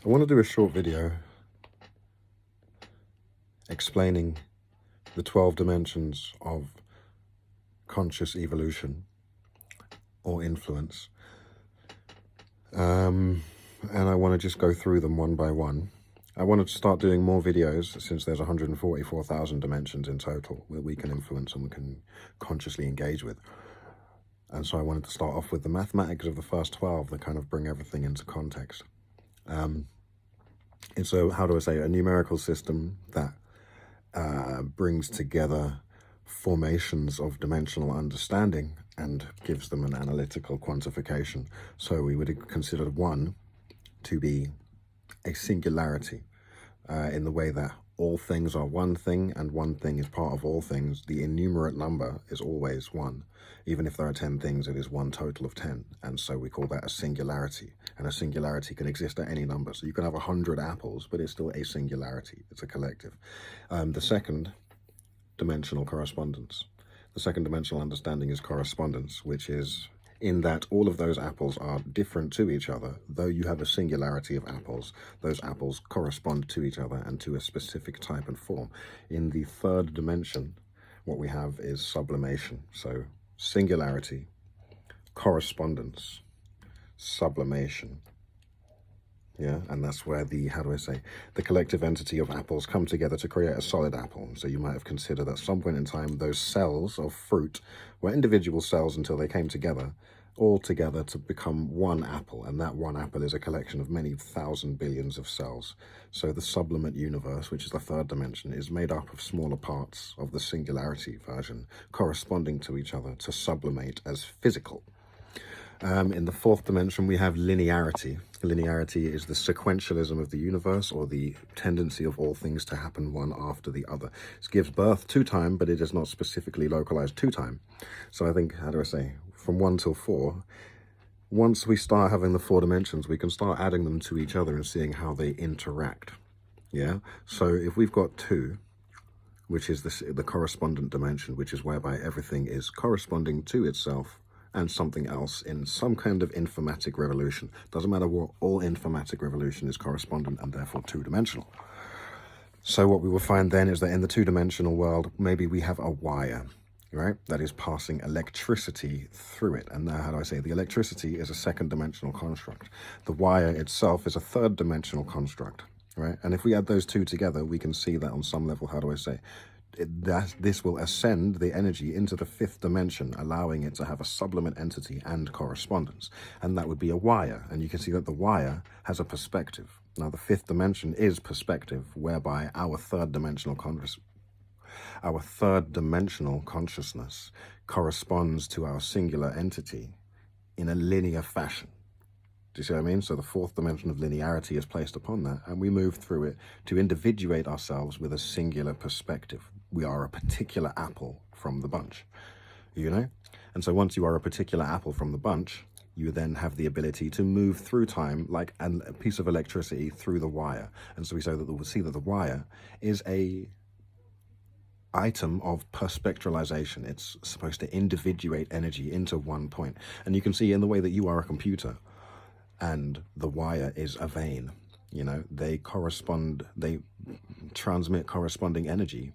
I want to do a short video explaining the 12 dimensions of conscious evolution or influence. And I want to just go through them one by one. I wanted to start doing more videos since there's 144,000 dimensions in total that we can influence and we can consciously engage with. And so I wanted to start off with the mathematics of the first 12 that kind of bring everything into context. It's a, how do I say, a numerical system that brings together formations of dimensional understanding and gives them an analytical quantification. So we would consider one to be a singularity in the way that all things are one thing and one thing is part of all things. The innumerate number is always one. Even if there are 10 things, it is one total of 10. And so we call that a singularity. And a singularity can exist at any number. So you can have 100 apples, but it's still a singularity. It's a collective. The second dimensional correspondence. The second dimensional understanding is correspondence, which is in that all of those apples are different to each other. Though you have a singularity of apples, those apples correspond to each other and to a specific type and form. In the third dimension, what we have is sublimation. So singularity, correspondence, sublimation. Yeah, and that's where the, how do I say, the collective entity of apples come together to create a solid apple. So you might have considered at some point in time those cells of fruit were individual cells until they came together, all together to become one apple. And that one apple is a collection of many thousand billions of cells. So the sublimate universe, which is the third dimension, is made up of smaller parts of the singularity version corresponding to each other to sublimate as physical. In the fourth dimension, we have linearity. Linearity is the sequentialism of the universe, or the tendency of all things to happen one after the other. It gives birth to time, but it is not specifically localized to time. So I think, how do I say, from 1 till 4, once we start having the 4 dimensions, we can start adding them to each other and seeing how they interact. Yeah? So if we've got 2, which is the correspondent dimension, which is whereby everything is corresponding to itself and something else in some kind of informatic revolution. Doesn't matter what, all informatic revolution is correspondent and therefore two-dimensional. So what we will find then is that in the two-dimensional world, maybe we have a wire, right? That is passing electricity through it. And now, how do I say, the electricity is a second-dimensional construct. The wire itself is a third-dimensional construct, right? And if we add those two together, we can see that on some level, how do I say, this will ascend the energy into the 5th dimension, allowing it to have a sublimate entity and correspondence. And that would be a wire. And you can see that the wire has a perspective. Now, the 5th dimension is perspective, whereby our third dimensional consciousness corresponds to our singular entity in a linear fashion. Do you see what I mean? So the 4th dimension of linearity is placed upon that, and we move through it to individuate ourselves with a singular perspective. We are a particular apple from the bunch, you know? And so once you are a particular apple from the bunch, you then have the ability to move through time like a piece of electricity through the wire. And so we say that we'll see that the wire is a item of perspectralization. It's supposed to individuate energy into one point. And you can see in the way that you are a computer, and the wire is a vein, you know, they transmit corresponding energy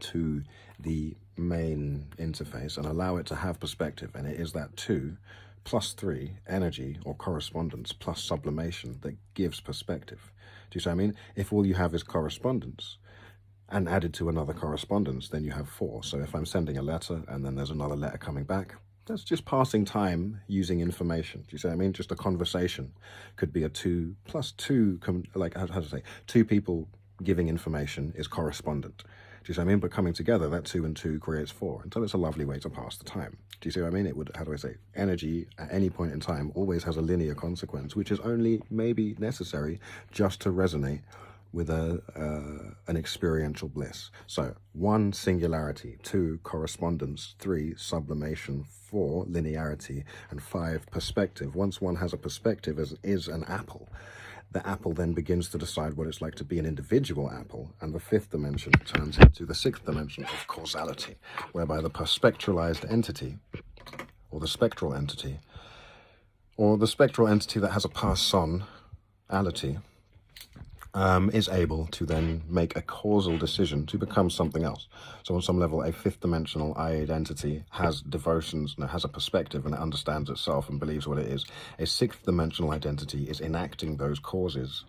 to the main interface and allow it to have perspective. And it is that 2 plus 3 energy or correspondence plus sublimation that gives perspective. Do you see what I mean? If all you have is correspondence and added to another correspondence, then you have 4. So if I'm sending a letter and then there's another letter coming back, that's just passing time using information. Do you see what I mean? Just a conversation could be a 2 plus 2, like, how to say, 2 people giving information is correspondent. Do you see what I mean? But coming together, that 2 and 2 creates 4. And so it's a lovely way to pass the time. Do you see what I mean? It would, how do I say, energy at any point in time always has a linear consequence, which is only maybe necessary just to resonate with an experiential bliss. So 1, singularity, 2, correspondence, 3, sublimation, 4, linearity, and 5, perspective. Once one has a perspective as is an apple, the apple then begins to decide what it's like to be an individual apple, and the 5th dimension turns into the 6th dimension of causality, whereby the perspectralized entity, or the spectral entity, or the spectral entity that has a personality, is able to then make a causal decision to become something else. So on some level, a fifth dimensional identity has devotions, has a perspective, and it understands itself and believes what it is. A sixth dimensional identity is enacting those causes,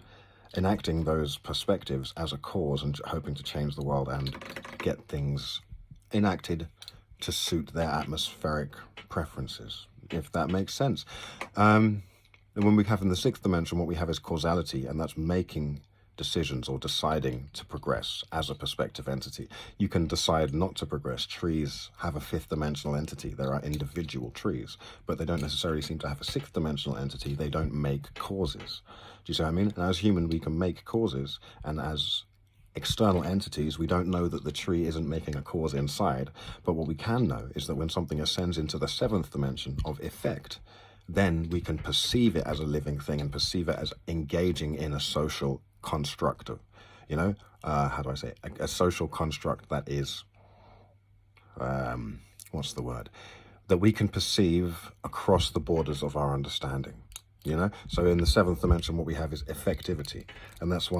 enacting those perspectives as a cause and hoping to change the world and get things enacted to suit their atmospheric preferences, if that makes sense. And when we have in the sixth dimension, what we have is causality, and that's making decisions or deciding to progress as a perspective entity. You can decide not to progress. Trees have a fifth dimensional entity. There are individual trees, but they don't necessarily seem to have a sixth dimensional entity. They don't make causes. Do you see what I mean? And as human, we can make causes, and as external entities, we don't know that the tree isn't making a cause inside, but what we can know is that when something ascends into the seventh dimension of effect, then we can perceive it as a living thing and perceive it as engaging in a social construct, how do I say it? A social construct that is, what's the word? That we can perceive across the borders of our understanding, So in the seventh dimension, what we have is effectivity. And that's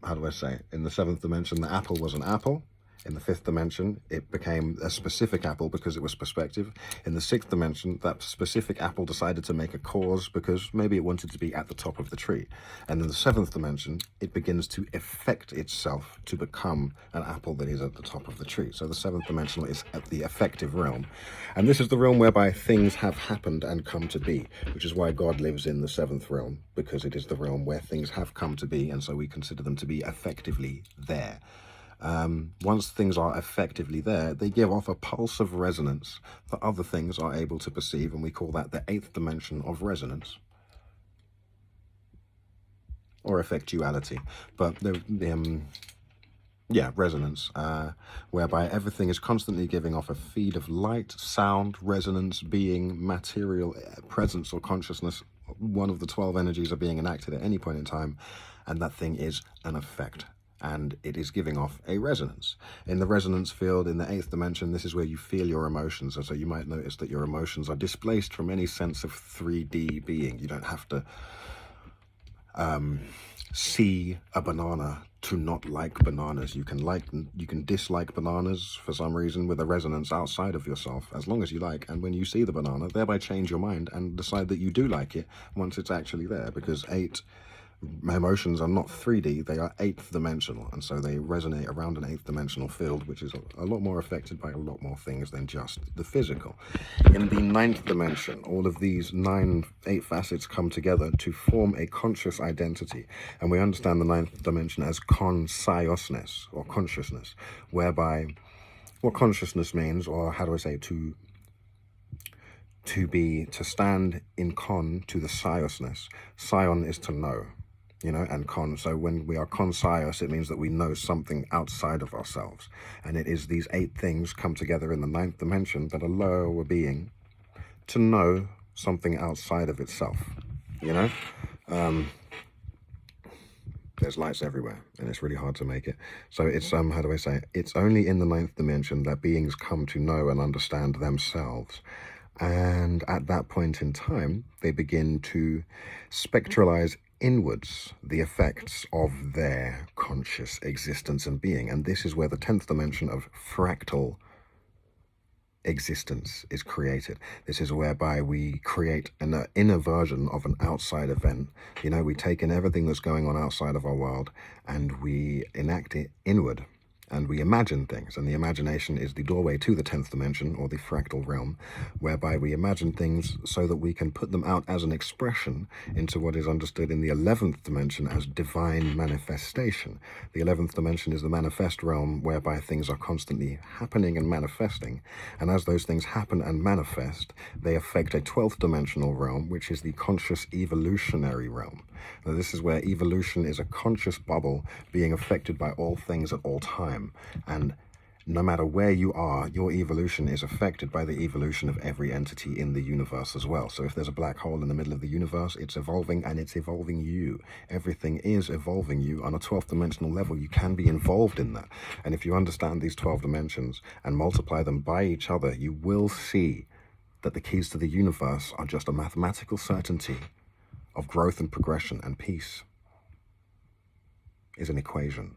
how do I say it? In the seventh dimension, the apple was an apple. In the fifth dimension, it became a specific apple because it was perspective. In the sixth dimension, that specific apple decided to make a cause because maybe it wanted to be at the top of the tree. And in the seventh dimension, it begins to effect itself to become an apple that is at the top of the tree. So the seventh dimensional is at the effective realm. And this is the realm whereby things have happened and come to be, which is why God lives in the seventh realm, because it is the realm where things have come to be, and so we consider them to be effectively there. Once things are effectively there, they give off a pulse of resonance that other things are able to perceive, and we call that the eighth dimension of resonance, or effectuality. But resonance, whereby everything is constantly giving off a feed of light, sound, resonance, being, material, presence, or consciousness. One of the 12 energies are being enacted at any point in time, and that thing is an effect. And it is giving off a resonance. In the resonance field, in the eighth dimension, this is where you feel your emotions. And so you might notice that your emotions are displaced from any sense of 3D being. You don't have to see a banana to not like bananas. You can dislike bananas for some reason with a resonance outside of yourself, as long as you like. And when you see the banana, thereby change your mind and decide that you do like it once it's actually there, because emotions are not 3D, they are eighth dimensional, and so they resonate around an eighth dimensional field, which is a lot more affected by a lot more things than just the physical. In the ninth dimension, all of these eight facets come together to form a conscious identity, and we understand the ninth dimension as consciousness, or consciousness, whereby what consciousness means, or how do I say, to stand in to the sciousness. Scion is to know. And so when we are conscious, it means that we know something outside of ourselves. And it is these eight things come together in the ninth dimension that allow a being to know something outside of itself, There's lights everywhere, and it's really hard to make it. So it's, how do I say it? It's only in the ninth dimension that beings come to know and understand themselves. And at that point in time, they begin to spectralize inwards the effects of their conscious existence and being. And this is where the 10th dimension of fractal existence is created. This is whereby we create an inner version of an outside event. We take in everything that's going on outside of our world and we enact it inward. And we imagine things, and the imagination is the doorway to the 10th dimension, or the fractal realm, whereby we imagine things so that we can put them out as an expression into what is understood in the 11th dimension as divine manifestation. The 11th dimension is the manifest realm, whereby things are constantly happening and manifesting, and as those things happen and manifest, they affect a 12th dimensional realm, which is the conscious evolutionary realm. Now, this is where evolution is a conscious bubble being affected by all things at all time. And no matter where you are, your evolution is affected by the evolution of every entity in the universe as well. So if there's a black hole in the middle of the universe, it's evolving, and it's evolving you. Everything is evolving you on a 12th dimensional level. You can be involved in that. And if you understand these 12 dimensions and multiply them by each other, you will see that the keys to the universe are just a mathematical certainty of growth and progression and peace. is an equation.